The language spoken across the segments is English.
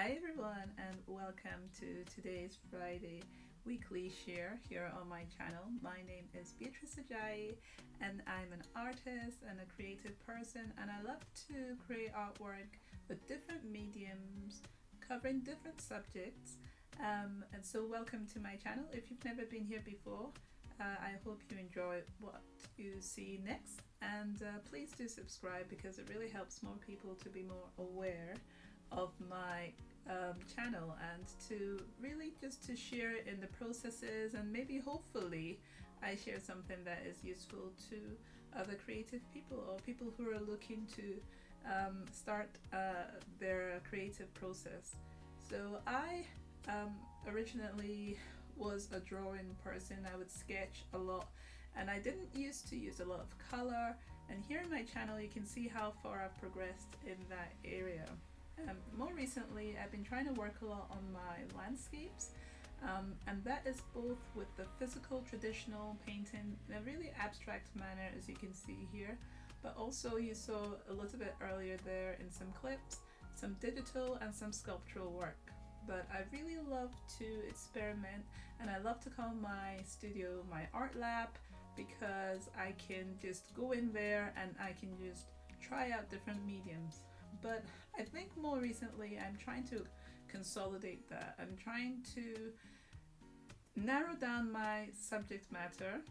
Hi everyone and welcome to today's Friday weekly share here on my channel. My name is Beatrice Ajayi and I'm an artist and a creative person, and I love to create artwork with different mediums covering different subjects. And so welcome to my channel. If you've never been here before, I hope you enjoy what you see next, and please do subscribe because it really helps more people to be more aware of my channel and to really just to share in the processes, and maybe hopefully I share something that is useful to other creative people or people who are looking to start their creative process. So I originally was a drawing person. I would sketch a lot and I didn't used to use a lot of color, and here in my channel you can see how far I've progressed in that area. More recently I've been trying to work a lot on my landscapes, and that is both with the physical traditional painting in a really abstract manner, as you can see here, but also you saw a little bit earlier there in some clips some digital and some sculptural work. But I really love to experiment, and I love to call my studio my art lab because I can just go in there and I can just try out different mediums. But I think more recently I'm trying to consolidate that. I'm trying to narrow down my subject matter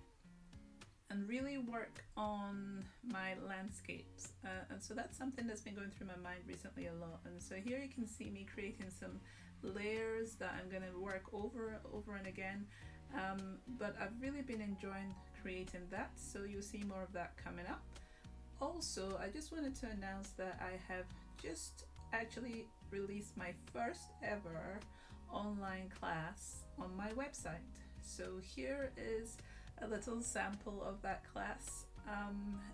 and really work on my landscapes, and so that's something that's been going through my mind recently a lot. And so here you can see me creating some layers that I'm going to work over and again, but I've really been enjoying creating that, so you'll see more of that coming up. Also, I just wanted to announce that I have just actually released my first ever online class on my website. So here is a little sample of that class,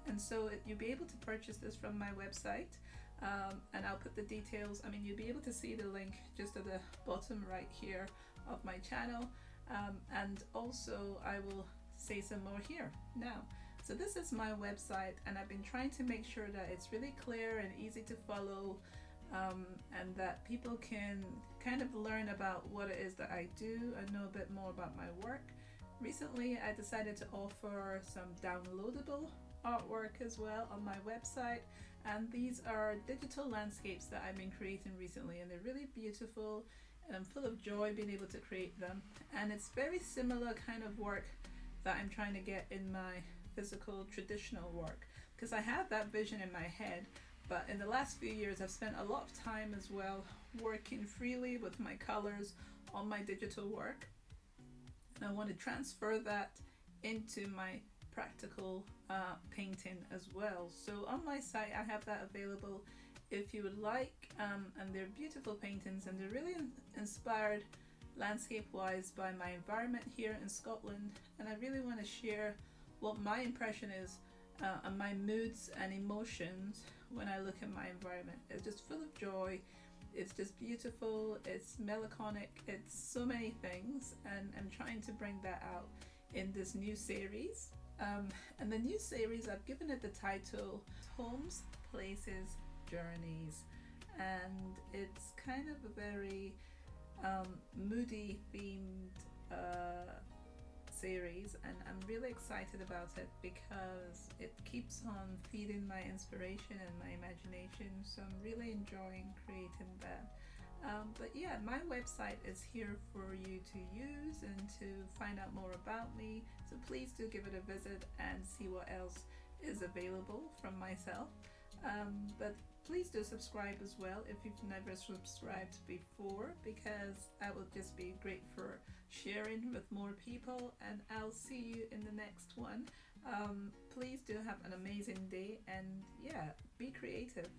and so you'll be able to purchase this from my website, and I'll put the details. I mean, you'll be able to see the link just at the bottom right here of my channel, and also I will say some more here now. So this is my website, and I've been trying to make sure that it's really clear and easy to follow, and that people can kind of learn about what it is that I do and know a bit more about my work. Recently I decided to offer some downloadable artwork as well on my website, and these are digital landscapes that I've been creating recently, and they're really beautiful and I'm full of joy being able to create them. And it's very similar kind of work that I'm trying to get in my physical traditional work, because I have that vision in my head, but in the last few years I've spent a lot of time as well working freely with my colors on my digital work, and I want to transfer that into my practical painting as well. So on my site I have that available if you would like, and they're beautiful paintings, and they're really inspired landscape wise by my environment here in Scotland, and I really want to share what my impression is and my moods and emotions when I look at my environment. It's just full of joy, it's just beautiful, it's melancholic, it's so many things, and I'm trying to bring that out in this new series. And the new series, I've given it the title Homes, Places, Journeys, and it's kind of a very moody themed series, and I'm really excited about it because it keeps on feeding my inspiration and my imagination, so I'm really enjoying creating that. But yeah, my website is here for you to use and to find out more about me, so please do give it a visit and see what else is available from myself. But please do subscribe as well if you've never subscribed before, because that will just be great for sharing with more people, and I'll see you in the next one. Please do have an amazing day, and yeah, be creative.